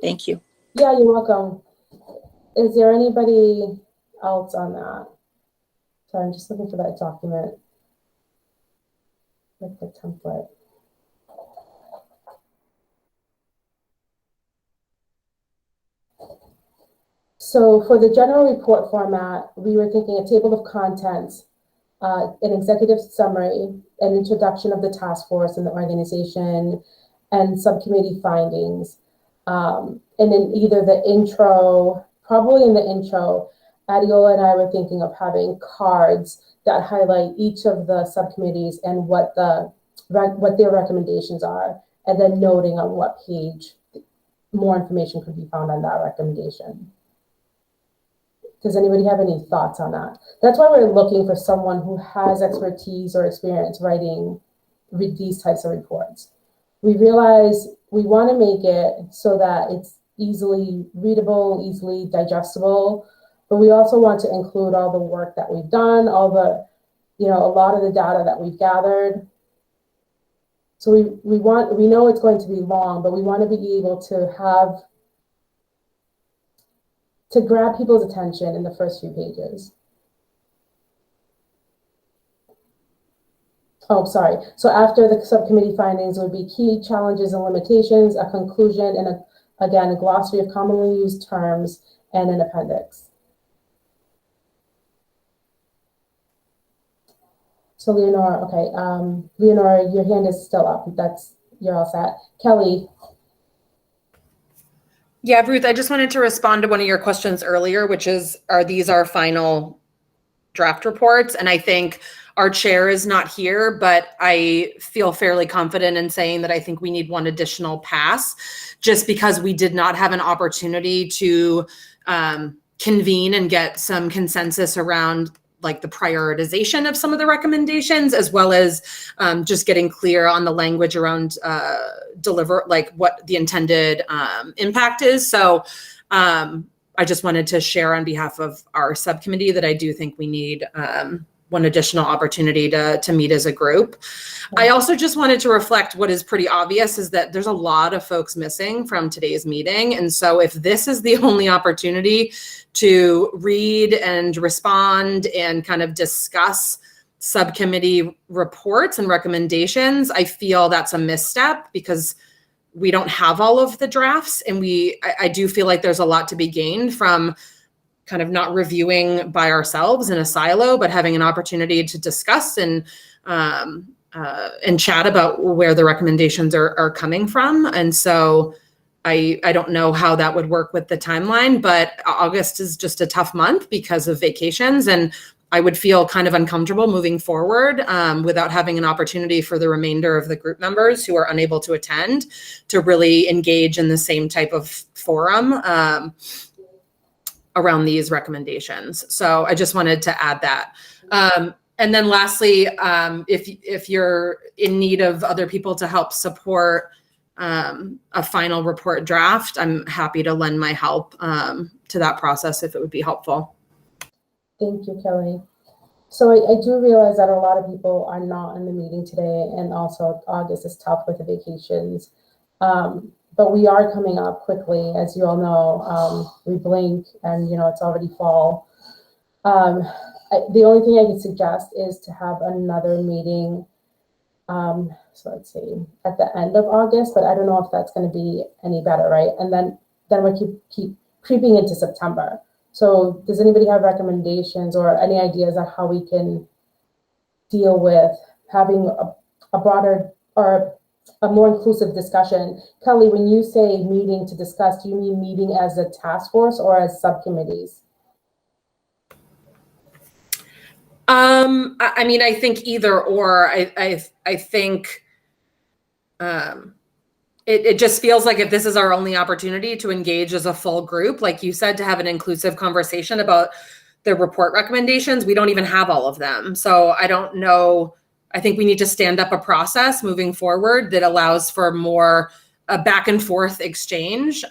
Thank you. Yeah, you're welcome. Is there anybody else on that? Sorry, I'm just looking for that document with the template. So for the general report format, we were thinking a table of contents, an executive summary, an introduction of the task force and the organization, and subcommittee findings. And in either the intro, probably in the intro, Adiola and I were thinking of having cards that highlight each of the subcommittees and what their recommendations are, and then noting on what page more information could be found on that recommendation. Does anybody have any thoughts on that? That's why we're looking for someone who has expertise or experience writing these types of reports. We realize we want to make it so that it's easily readable, easily digestible, but we also want to include all the work that we've done, all the, a lot of the data that we've gathered. So we know it's going to be long, but we want to be able to grab people's attention in the first few pages. Oh, sorry. So after the subcommittee findings would be key challenges and limitations, a conclusion, and again, a glossary of commonly used terms, and an appendix. So Leonora, okay. Leonora, your hand is still up. You're all set. Kelly. Yeah, Ruth, I just wanted to respond to one of your questions earlier, which is, are these our final draft reports? And I think our chair is not here, but I feel fairly confident in saying that I think we need one additional pass, just because we did not have an opportunity to convene and get some consensus around like the prioritization of some of the recommendations, as well as just getting clear on the language around what the intended impact is. So I just wanted to share on behalf of our subcommittee that I do think we need one additional opportunity to meet as a group. I also just wanted to reflect what is pretty obvious is that there's a lot of folks missing from today's meeting. And so if this is the only opportunity to read and respond and kind of discuss subcommittee reports and recommendations, I feel that's a misstep because we don't have all of the drafts. And I do feel like there's a lot to be gained from kind of not reviewing by ourselves in a silo, but having an opportunity to discuss and chat about where the recommendations are coming from. And so I don't know how that would work with the timeline, but August is just a tough month because of vacations. And I would feel kind of uncomfortable moving forward without having an opportunity for the remainder of the group members who are unable to attend to really engage in the same type of forum around these recommendations. So I just wanted to add that. And then lastly, if you're in need of other people to help support a final report draft, I'm happy to lend my help to that process if it would be helpful. Thank you, Kelly. So I do realize that a lot of people are not in the meeting today, and also August is tough with the vacations. But we are coming up quickly, as you all know. We blink and it's already fall. The only thing I can suggest is to have another meeting, so let's see, at the end of August, but I don't know if that's going to be any better, right? And then we keep creeping into September. So does anybody have recommendations or any ideas on how we can deal with having a broader or a more inclusive discussion? Kelly, when you say meeting to discuss, do you mean meeting as a task force or as subcommittees? I mean, I think either or. I think it just feels like if this is our only opportunity to engage as a full group, like you said, to have an inclusive conversation about the report recommendations, we don't even have all of them. So I don't know. I think we need to stand up a process moving forward that allows for more back and forth exchange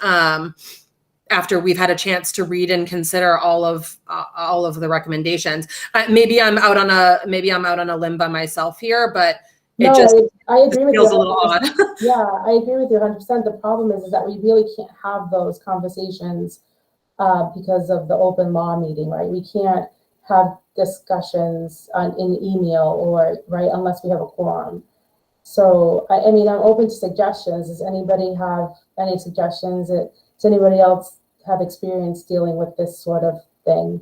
after we've had a chance to read and consider all of the recommendations. Maybe I'm out on a limb by myself here, but I agree with you. Feels a little odd. Yeah, I agree with you 100%. The problem is that we really can't have those conversations because of the open law meeting, right? We can't have discussions in email or, right, unless we have a quorum. So, I mean, I'm open to suggestions. Does anybody have any suggestions? Does anybody else have experience dealing with this sort of thing?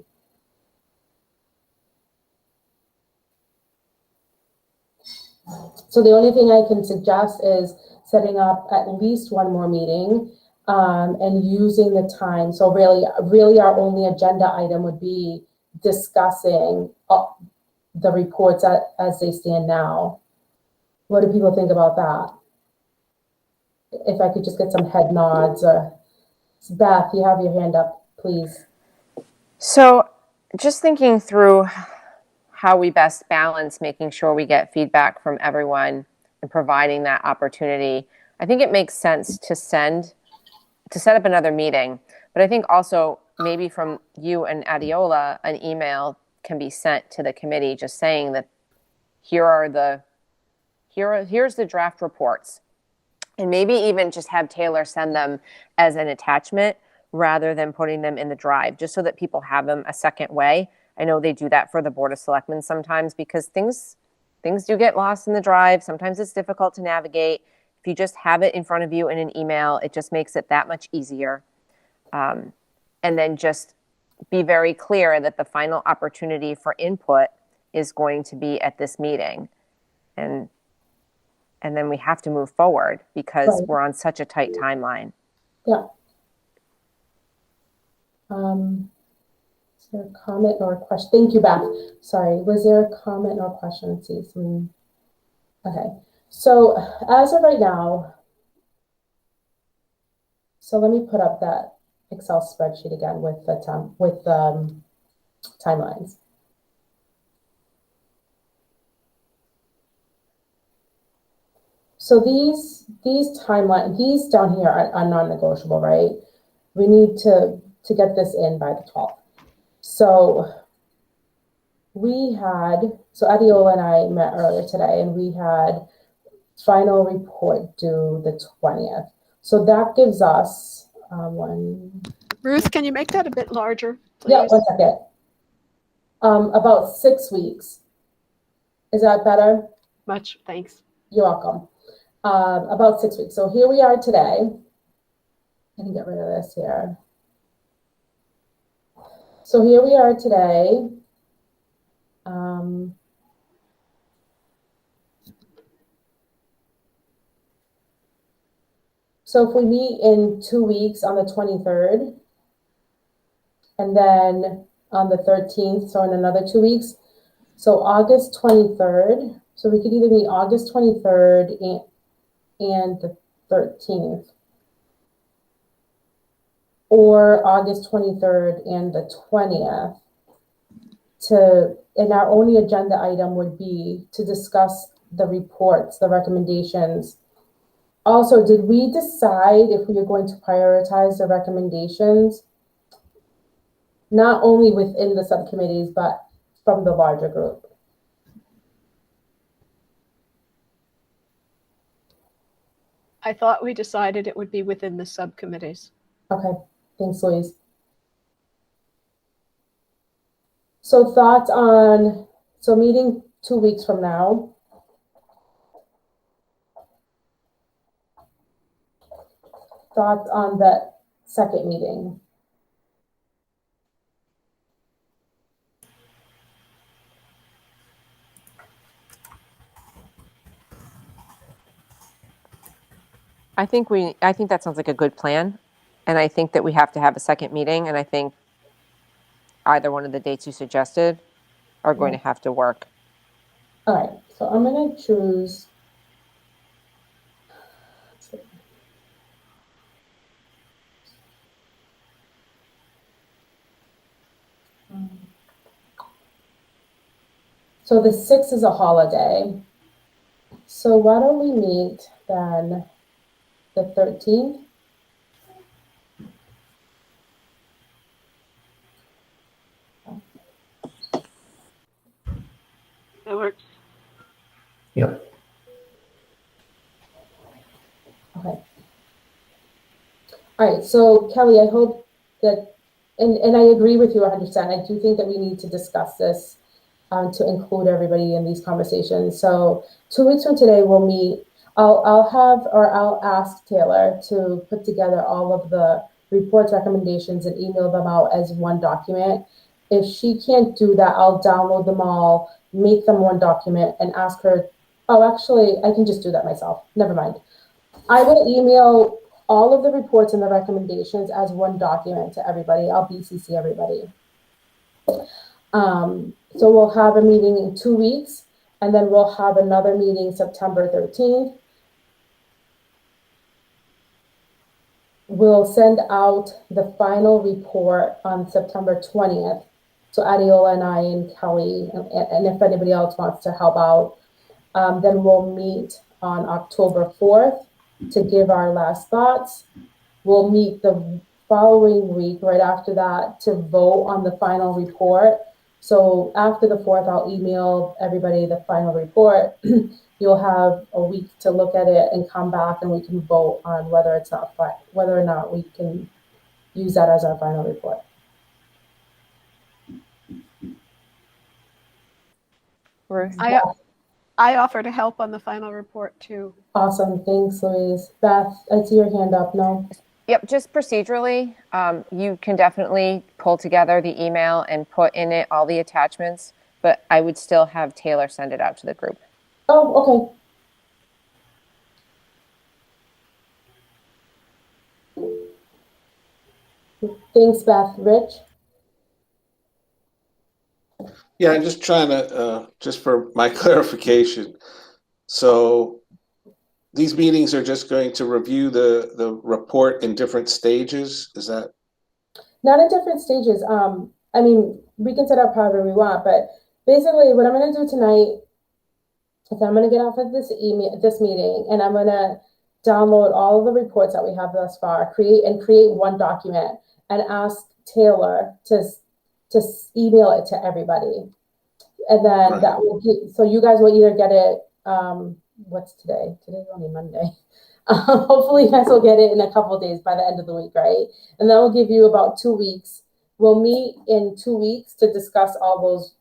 So the only thing I can suggest is setting up at least one more meeting and using the time. So really our only agenda item would be discussing the reports as they stand now. What do people think about that? If I could just get some head nods. Beth, you have your hand up, please. So just thinking through how we best balance making sure we get feedback from everyone and providing that opportunity, I think it makes sense to set up another meeting. But I think also maybe from you and Adiola, an email can be sent to the committee just saying that here's the draft reports. And maybe even just have Taylor send them as an attachment rather than putting them in the drive, just so that people have them a second way. I know they do that for the Board of Selectmen sometimes because things do get lost in the drive. Sometimes it's difficult to navigate. If you just have it in front of you in an email, it just makes it that much easier. And then just be very clear that the final opportunity for input is going to be at this meeting. And then we have to move forward because we're on such a tight timeline. Yeah. Is there a comment or a question? Thank you, Beth. Sorry, was there a comment or a question? Let's see. Okay. So as of right now, so let me put up that Excel spreadsheet again with the timelines. So these timeline, these down here are non-negotiable, right? We need to get this in by the 12th. So Adiola and I met earlier today, and we had final report due the 20th. So that gives us Ruth, can you make that a bit larger, please? Yeah, 1 second. About 6 weeks. Is that better? Much, thanks. You're welcome. About 6 weeks. So here we are today. I can get rid of this here. So here we are today. So if we meet in 2 weeks on the 23rd, and then on the 13th, so in another 2 weeks, so August 23rd, so we could either meet August 23rd and the 13th, or August 23rd and the 20th, and our only agenda item would be to discuss the reports, the recommendations. Also, did we decide if we are going to prioritize the recommendations, not only within the subcommittees, but from the larger group? I thought we decided it would be within the subcommittees. Okay, thanks, Louise. So thoughts on, meeting 2 weeks from now. Thoughts on the second meeting? I think that sounds like a good plan. And I think that we have to have a second meeting. And I think either one of the dates you suggested are going to have to work. All right, so I'm going to choose. So the 6th is a holiday. So why don't we meet then the 13th? That works. Yep. Okay. All right, so Kelly, I hope that, and I agree with you 100%. I do think that we need to discuss this to include everybody in these conversations. So 2 weeks from today, we'll meet. I'll ask Taylor to put together all of the reports, recommendations, and email them out as one document. If she can't do that, I'll download them all, make them one document, and ask her. Oh, actually, I can just do that myself. Never mind. I will email all of the reports and the recommendations as one document to everybody. I'll BCC everybody. So we'll have a meeting in 2 weeks, and then we'll have another meeting September 13th. We'll send out the final report on September 20th. So Adiola and I and Kelly, and if anybody else wants to help out, then we'll meet on October 4th to give our last thoughts. We'll meet the following week, right after that, to vote on the final report. So after the 4th, I'll email everybody the final report. You'll have a week to look at it and come back, and we can vote on whether or not we can use that as our final report. Ruth? I offer to help on the final report too. Awesome, thanks, Louise. Beth, I see your hand up. No. Yep, just procedurally, you can definitely pull together the email and put in it all the attachments, but I would still have Taylor send it out to the group. Oh, okay. Thanks, Beth. Rich? Yeah, I'm just trying to, just for my clarification. So these meetings are just going to review the report in different stages? Is that? Not in different stages. I mean, we can set up however we want, but basically what I'm going to do tonight is I'm going to get off of this meeting, and I'm going to download all of the reports that we have thus far, create one document, and ask Taylor to email it to everybody. And then Right. that will get, so you guys will either get it, what's today? Today's only Monday. Hopefully you guys will get it in a couple of days by the end of the week, right? And that will give you about 2 weeks. We'll meet in 2 weeks to discuss all those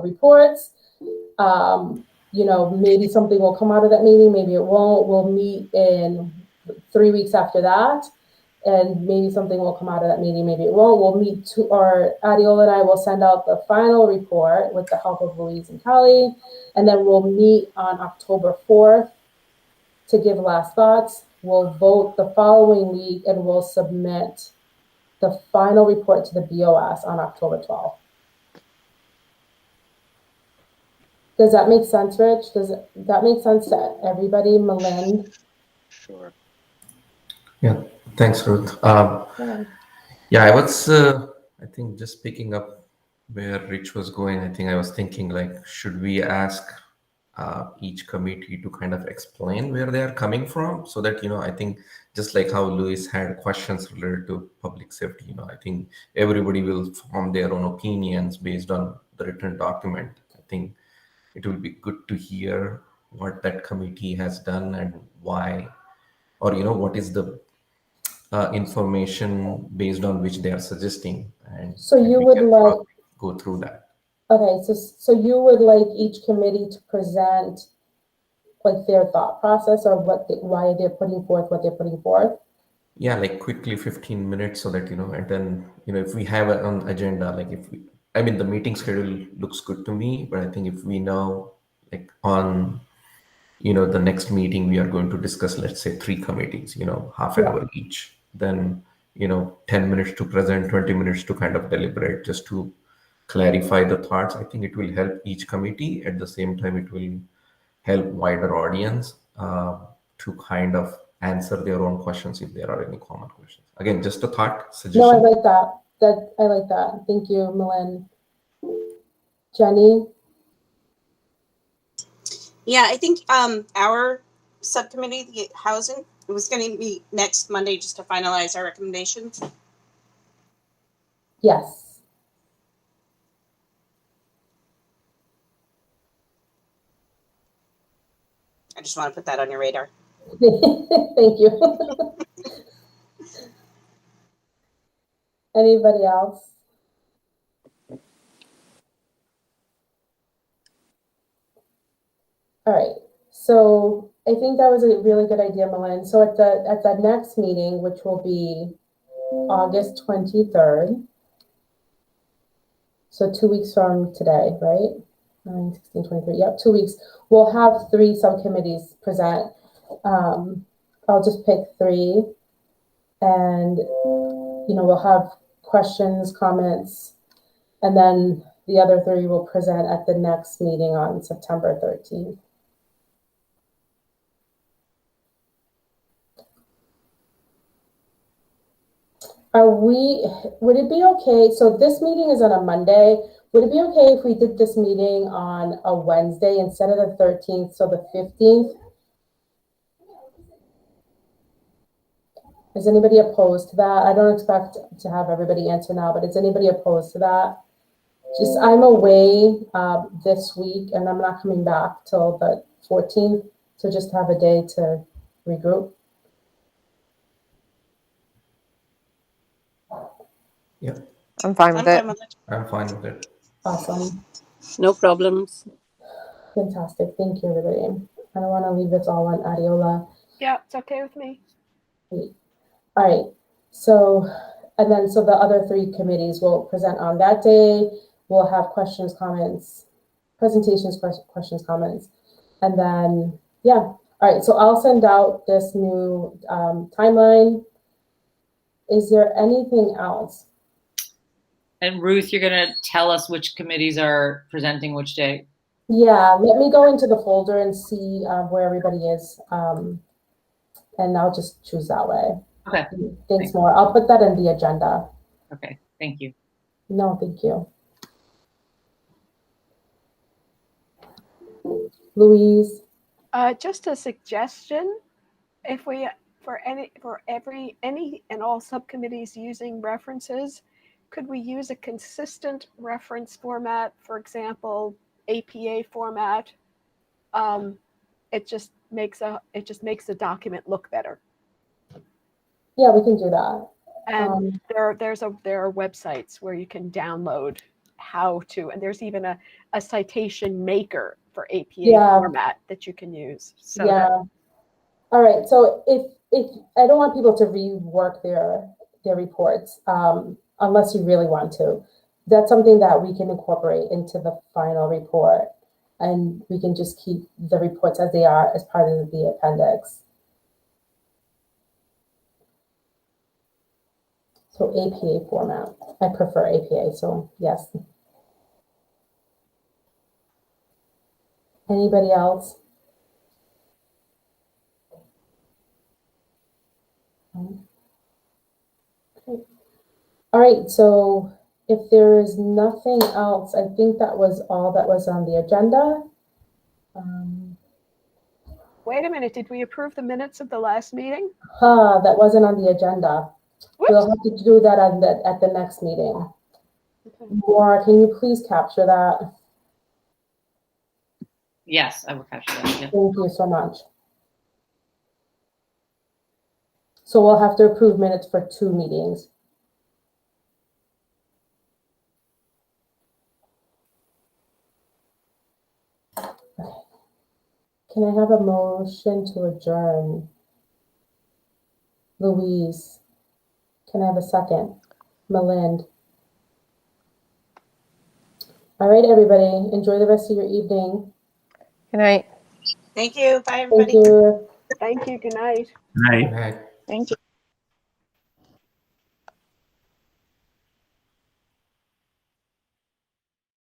reports. You know, maybe something will come out of that meeting, maybe it won't. We'll meet in 3 weeks after that, and maybe something will come out of that meeting, maybe it won't. We'll meet or Adiola and I will send out the final report with the help of Louise and Kelly, and then we'll meet on October 4th to give last thoughts. We'll vote the following week, and we'll submit the final report to the BOS on October 12th. Does that make sense, Rich? Does that make sense to everybody? Melind? Sure. Yeah, thanks, Ruth. Yeah, I was, I think, just picking up where Rich was going. I think I was thinking, like, should we ask each committee to kind of explain where they are coming from, so that, you know, I think just like how Louis had questions related to public safety, you know, I think everybody will form their own opinions based on the written document. I think it will be good to hear what that committee has done and why, or, you know, what is the information based on which they are suggesting, and so you would like go through that. Okay, so you would like each committee to present like their thought process, or why they're putting forth what they're putting forth? Yeah, like quickly 15 minutes, so that, you know, and then, you know, if we have an agenda, like I mean, the meeting schedule looks good to me, but I think if we know, like, on, you know, the next meeting, we are going to discuss, let's say 3 committees, you know, half an hour each, then, you know, 10 minutes to present, 20 minutes to kind of deliberate, just to clarify the thoughts. I think it will help each committee. At the same time, it will help wider audience to kind of answer their own questions if there are any common questions. Again, just a thought, suggestion. No, I like that. I like that. Thank you, Melind. Jenny? Yeah, I think our subcommittee, the housing, was going to meet next Monday just to finalize our recommendations. Yes. I just want to put that on your radar. Thank you. Anybody else? All right. So I think that was a really good idea, Malin. So at the next meeting, which will be August 23rd, so 2 weeks from today, right? 9, 16, 23. Yep, 2 weeks. We'll have 3 subcommittees present. I'll just pick 3, and we'll have questions, comments, and then the other 3 will present at the next meeting on September 13th. Would it be okay? So this meeting is on a Monday. Would it be okay if we did this meeting on a Wednesday instead of the 13th, so the 15th? Is anybody opposed to that? I don't expect to have everybody answer now, but is anybody opposed to that? Just, I'm away this week, and I'm not coming back till the 14th, so just have a day to regroup. Yep, I'm fine with it. I'm fine with it. Awesome. No problems. Fantastic. Thank you, everybody. I don't want to leave this all on Adiola. Yeah, it's okay with me. All right. So the other 3 committees will present on that day. We'll have questions, comments, presentations, questions, comments. And then, yeah. All right. So I'll send out this new timeline. Is there anything else? And Ruth, you're going to tell us which committees are presenting which day? Yeah, let me go into the folder and see where everybody is. And I'll just choose that way. Okay. Thanks more. I'll put that in the agenda. Okay, thank you. No, thank you. Louise? Just a suggestion, if we, for any and all subcommittees using references, could we use a consistent reference format, for example, APA format? It just makes the document look better. Yeah, we can do that. And there are websites where you can download how to, and there's even a citation maker for APA format that you can use. So all right. So if I don't want people to rework their reports unless you really want to. That's something that we can incorporate into the final report, and we can just keep the reports as they are as part of the appendix. So APA format. I prefer APA, so yes. Anybody else? Okay. All right, so if there is nothing else, I think that was all that was on the agenda. Wait a minute, did we approve the minutes of the last meeting? That wasn't on the agenda. Whoops. We'll have to do that at the next meeting. Okay. Maura, can you please capture that? Yes, I will capture that. Yeah. Thank you so much. So we'll have to approve minutes for 2 meetings. Okay. Can I have a motion to adjourn? Louise, can I have a second? Malind. All right, everybody, enjoy the rest of your evening. Good night. Thank you. Bye, everybody. Thank you. Thank you. Good night. Good night. Thank you.